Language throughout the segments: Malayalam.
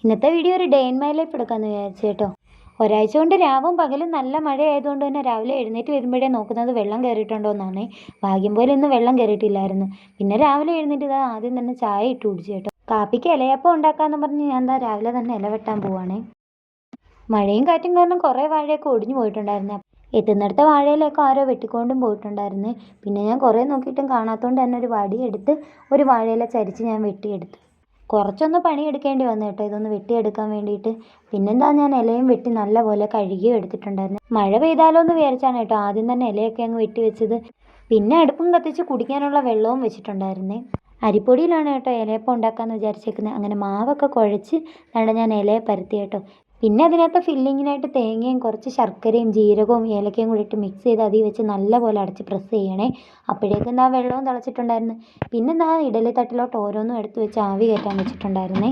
ഇന്നത്തെ വീഡിയോ ഒരു ഡേ ഇൻ മൈ ലൈഫ് എടുക്കാമെന്ന് വിചാരിച്ചു കേട്ടോ. ഒരാഴ്ച കൊണ്ട് രാവും പകലും നല്ല മഴയായതുകൊണ്ട് തന്നെ രാവിലെ എഴുന്നേറ്റ് വരുമ്പോഴേ നോക്കുന്നത് വെള്ളം കയറിയിട്ടുണ്ടോ എന്നാണ്. ഭാഗ്യം പോലെ ഇന്ന് വെള്ളം കയറിയിട്ടില്ലായിരുന്നു. പിന്നെ രാവിലെ എഴുന്നേറ്റ് ഇതാ ആദ്യം തന്നെ ചായ ഇട്ട് കുടിച്ചു കേട്ടോ. കാപ്പിക്ക് ഇലയപ്പം ഉണ്ടാക്കാമെന്ന് പറഞ്ഞ് ഞാൻ എന്താ രാവിലെ തന്നെ ഇല വെട്ടാൻ പോവാണേ. മഴയും കാറ്റും കാരണം കുറേ വാഴയൊക്കെ ഒടിഞ്ഞു പോയിട്ടുണ്ടായിരുന്നു. എത്തുന്നിടത്ത വാഴയിലൊക്കെ ആരോ വെട്ടിക്കൊണ്ടും പോയിട്ടുണ്ടായിരുന്നു. പിന്നെ ഞാൻ കുറേ നോക്കിയിട്ടും കാണാത്തതുകൊണ്ട് തന്നെ ഒരു വടിയെടുത്ത് ഒരു വാഴയില ചരിച്ച് ഞാൻ വെട്ടിയെടുത്തു. കുറച്ചൊന്ന് പണിയെടുക്കേണ്ടി വന്നു കേട്ടോ ഇതൊന്ന് വെട്ടിയെടുക്കാൻ വേണ്ടിയിട്ട്. പിന്നെന്താ ഞാൻ ഇലയും വെട്ടി നല്ലപോലെ കഴുകിയും എടുത്തിട്ടുണ്ടായിരുന്നു. മഴ പെയ്താലോ എന്ന് വിചാരിച്ചാണ് കേട്ടോ ആദ്യം തന്നെ ഇലയൊക്കെ അങ്ങ് വെട്ടി വെച്ചത്. പിന്നെ അടുപ്പും കത്തിച്ച് കുടിക്കാനുള്ള വെള്ളവും വെച്ചിട്ടുണ്ടായിരുന്നേ. അരിപ്പൊടിയിലാണ് കേട്ടോ ഇലയപ്പം ഉണ്ടാക്കാമെന്ന് വിചാരിച്ചേക്കുന്നത്. അങ്ങനെ മാവൊക്കെ കുഴച്ച് ഞാൻ ഇലയെ പരത്തി കേട്ടോ. പിന്നെ അതിനകത്ത് ഫില്ലിങ്ങിനായിട്ട് തേങ്ങയും കുറച്ച് ശർക്കരയും ജീരകവും ഏലക്കയും കൂടി ഇട്ട് മിക്സ് ചെയ്ത് അതിൽ വെച്ച് നല്ലപോലെ അടച്ച് പ്രസ് ചെയ്യണേ. അപ്പോഴേക്കും എന്താ വെള്ളവും തിളച്ചിട്ടുണ്ടായിരുന്നു. പിന്നെ എന്താ ഇഡലി തട്ടിലോട്ട് ഓരോന്നും എടുത്ത് വെച്ച് ആവി കയറ്റാൻ വെച്ചിട്ടുണ്ടായിരുന്നേ.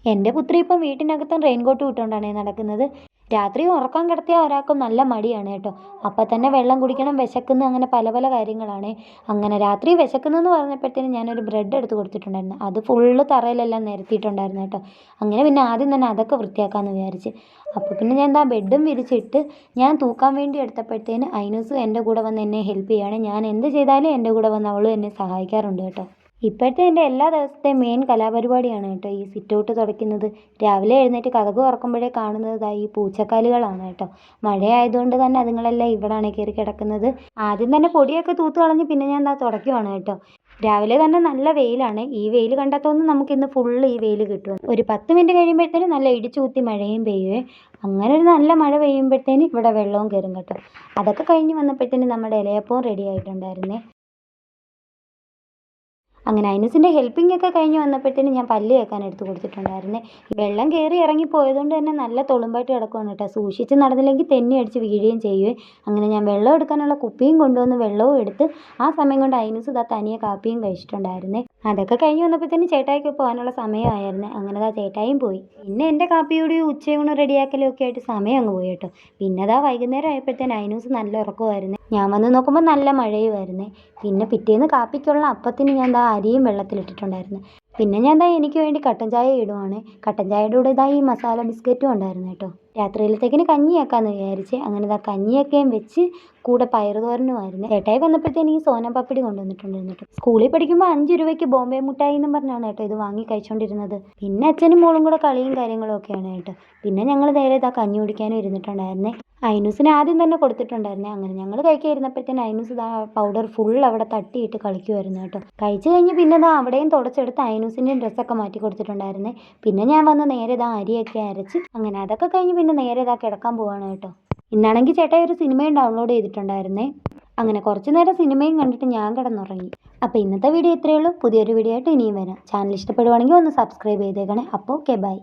എൻ്റെ പുത്രി ഇപ്പം വീട്ടിനകത്തും റെയിൻകോട്ട് ഇട്ടുകൊണ്ടാണ് നടക്കുന്നത്. രാത്രി ഉറക്കം കിടത്തിയാൽ ഒരാൾക്കും നല്ല മടിയാണ് കേട്ടോ. അപ്പം തന്നെ വെള്ളം കുടിക്കണം, വിശക്കുന്നു, അങ്ങനെ പല പല കാര്യങ്ങളാണ്. അങ്ങനെ രാത്രി വിശക്കുന്നെന്ന് പറഞ്ഞപ്പോഴത്തേനും ഞാനൊരു ബ്രെഡ് എടുത്ത് കൊടുത്തിട്ടുണ്ടായിരുന്നു. അത് ഫുള്ള് തറയിലെല്ലാം നിരത്തിയിട്ടുണ്ടായിരുന്നു കേട്ടോ. അങ്ങനെ പിന്നെ ആദ്യം തന്നെ അതൊക്കെ വൃത്തിയാക്കാമെന്ന് വിചാരിച്ച്. അപ്പോൾ പിന്നെ ഞാൻ എന്താ ബെഡും വിരിച്ചിട്ട് ഞാൻ തൂക്കാൻ വേണ്ടി എടുത്തപ്പോഴത്തേന് ഐനൂസ് എൻ്റെ കൂടെ വന്ന് എന്നെ ഹെൽപ്പ് ചെയ്യുകയാണ്. ഞാൻ എന്ത് ചെയ്താലും എൻ്റെ കൂടെ വന്ന് അവളും എന്നെ സഹായിക്കാറുണ്ട് കേട്ടോ. ഇപ്പോഴത്തെ എൻ്റെ എല്ലാ ദിവസത്തെയും മെയിൻ കലാപരിപാടിയാണ് കേട്ടോ ഈ സിറ്റ് ഔട്ട് തുടയ്ക്കുന്നത്. രാവിലെ എഴുന്നേറ്റ് കതക് തുറക്കുമ്പോഴേ കാണുന്നത് ഈ പൂച്ചക്കാലുകളാണ് കേട്ടോ. മഴയായതുകൊണ്ട് തന്നെ അതുങ്ങളെല്ലാം ഇവിടാണ് കയറി കിടക്കുന്നത്. ആദ്യം തന്നെ പൊടിയൊക്കെ തൂത്ത് കളഞ്ഞ് പിന്നെ ഞാൻ തുടയ്ക്കുവാണ് കേട്ടോ. രാവിലെ തന്നെ നല്ല വെയിലാണ്. ഈ വെയിൽ കണ്ടാത്തൊന്നും നമുക്കിന്ന് ഫുള്ള് ഈ വെയിൽ കിട്ടും. ഒരു 10 മിനിറ്റ് കഴിയുമ്പോഴത്തേനും നല്ല ഇടിച്ചൂത്തി മഴയും പെയ്യുവേ. അങ്ങനെ ഒരു നല്ല മഴ പെയ്യുമ്പോഴത്തേനും ഇവിടെ വെള്ളവും കയറും കേട്ടോ. അതൊക്കെ കഴിഞ്ഞ് വന്നപ്പോഴത്തേനും നമ്മുടെ ഇലയപ്പവും റെഡി ആയിട്ടുണ്ടായിരുന്നേ. അങ്ങനെ ഐനൂസിൻ്റെ ഹെൽപ്പിംഗ് ഒക്കെ കഴിഞ്ഞ് വന്നപ്പോഴത്തേനും ഞാൻ പല്ല് തേക്കാൻ എടുത്ത് കൊടുത്തിട്ടുണ്ടായിരുന്നേ. വെള്ളം കയറി ഇറങ്ങി പോയതുകൊണ്ട് തന്നെ നല്ല തുളുമ്പായിട്ട് കിടക്കുകയാണ് കേട്ടോ. സൂക്ഷിച്ച് നടന്നില്ലെങ്കിൽ തെന്നി അടിച്ച് വീഴുകയും ചെയ്യുവേ. അങ്ങനെ ഞാൻ വെള്ളം എടുക്കാനുള്ള കുപ്പിയും കൊണ്ടുവന്ന് വെള്ളവും എടുത്ത് ആ സമയം കൊണ്ട് ഐനൂസ് തനിയെ കാപ്പിയും കഴിച്ചിട്ടുണ്ടായിരുന്നേ. അതൊക്കെ കഴിഞ്ഞ് വന്നപ്പോഴത്തേനും ചേട്ടായിക്ക് പോകാനുള്ള സമയമായിരുന്നു. അങ്ങനെ ചേട്ടായും പോയി. പിന്നെ എൻ്റെ കാപ്പിയോടെയും ഉച്ചയൂണ് റെഡിയാക്കലും ഒക്കെ ആയിട്ട് സമയം അങ്ങ് പോയി കേട്ടോ. പിന്നെ വൈകുന്നേരം ആയപ്പോഴത്തേനും ഐനൂസ് നല്ല ഉറക്കമായിരുന്നു. ഞാൻ വന്ന് നോക്കുമ്പോൾ നല്ല മഴയുമായിരുന്നേ. പിന്നെ പിറ്റേന്ന് കാപ്പിക്കുള്ള അപ്പത്തിന് ഞാൻ അരിയും വെള്ളത്തിലിട്ടിട്ടുണ്ടായിരുന്നു. പിന്നെ ഞാൻ എനിക്ക് വേണ്ടി കട്ടൻ ചായ ഇടുവാണ്. കട്ടൻ ചായയുടെ കൂടെ ഈ മസാല ബിസ്ക്കറ്റും ഉണ്ടായിരുന്നു കേട്ടോ. രാത്രിയിലത്തേക്കിന് കഞ്ഞിയാക്കാമെന്ന് വിചാരിച്ച് അങ്ങനെ കഞ്ഞിയൊക്കെയും വെച്ച് കൂടെ പയറുതോരനുമായിരുന്നു. ചേട്ടായി വന്നപ്പോഴത്തേന് ഈ സോന പപ്പടി കൊണ്ടുവന്നിട്ടുണ്ടായിരുന്നു കേട്ടോ. സ്കൂളിൽ പഠിക്കുമ്പോൾ 5 രൂപയ്ക്ക് ബോംബെ മുട്ടായി എന്നും പറഞ്ഞാണ് കേട്ടോ ഇത് വാങ്ങി കഴിച്ചുകൊണ്ടിരുന്നത്. പിന്നെ അച്ഛനും മോളും കൂടെ കളിയും കാര്യങ്ങളും ഒക്കെയാണ് കേട്ടോ. പിന്നെ ഞങ്ങൾ നേരെ കഞ്ഞി കുടിക്കാനും ഇരുന്നിട്ടുണ്ടായിരുന്നേ. ഐനൂസിന് ആദ്യം തന്നെ കൊടുത്തിട്ടുണ്ടായിരുന്നേ. അങ്ങനെ ഞങ്ങൾ കഴിക്കാൻ ഇരുന്നപ്പോഴത്തേന് ഐനൂസ് പൗഡർ ഫുൾ അവിടെ തട്ടിയിട്ട് കളിക്കുമായിരുന്നു കേട്ടോ. കഴിച്ചു കഴിഞ്ഞ് പിന്നെ അവിടെയും തുടച്ചെടുത്ത് ഐനൂസിൻ്റെയും ഡ്രസ്സൊക്കെ മാറ്റി കൊടുത്തിട്ടുണ്ടായിരുന്നേ. പിന്നെ ഞാൻ വന്ന് നേരെ അരിയൊക്കെ അരച്ച് അങ്ങനെ അതൊക്കെ കഴിഞ്ഞ് പിന്നെ നേരെ കിടക്കാൻ പോവാണ് കേട്ടോ. ഇന്നാണെങ്കിൽ ചേട്ടായി ഒരു സിനിമയും ഡൗൺലോഡ് ചെയ്തിട്ടുണ്ടായിരുന്നേ. അങ്ങനെ കുറച്ച് നേരം സിനിമയും കണ്ടിട്ട് ഞാൻ കിടന്നുറങ്ങി. അപ്പോൾ ഇന്നത്തെ വീഡിയോ ഇത്രയേ ഉള്ളൂ. പുതിയൊരു വീഡിയോ ആയിട്ട് ഇനിയും വരാം. ചാനൽ ഇഷ്ടപ്പെടുവാണെങ്കിൽ ഒന്ന് സബ്സ്ക്രൈബ് ചെയ്തേക്കണേ. അപ്പോൾ ഓക്കെ, ബൈ.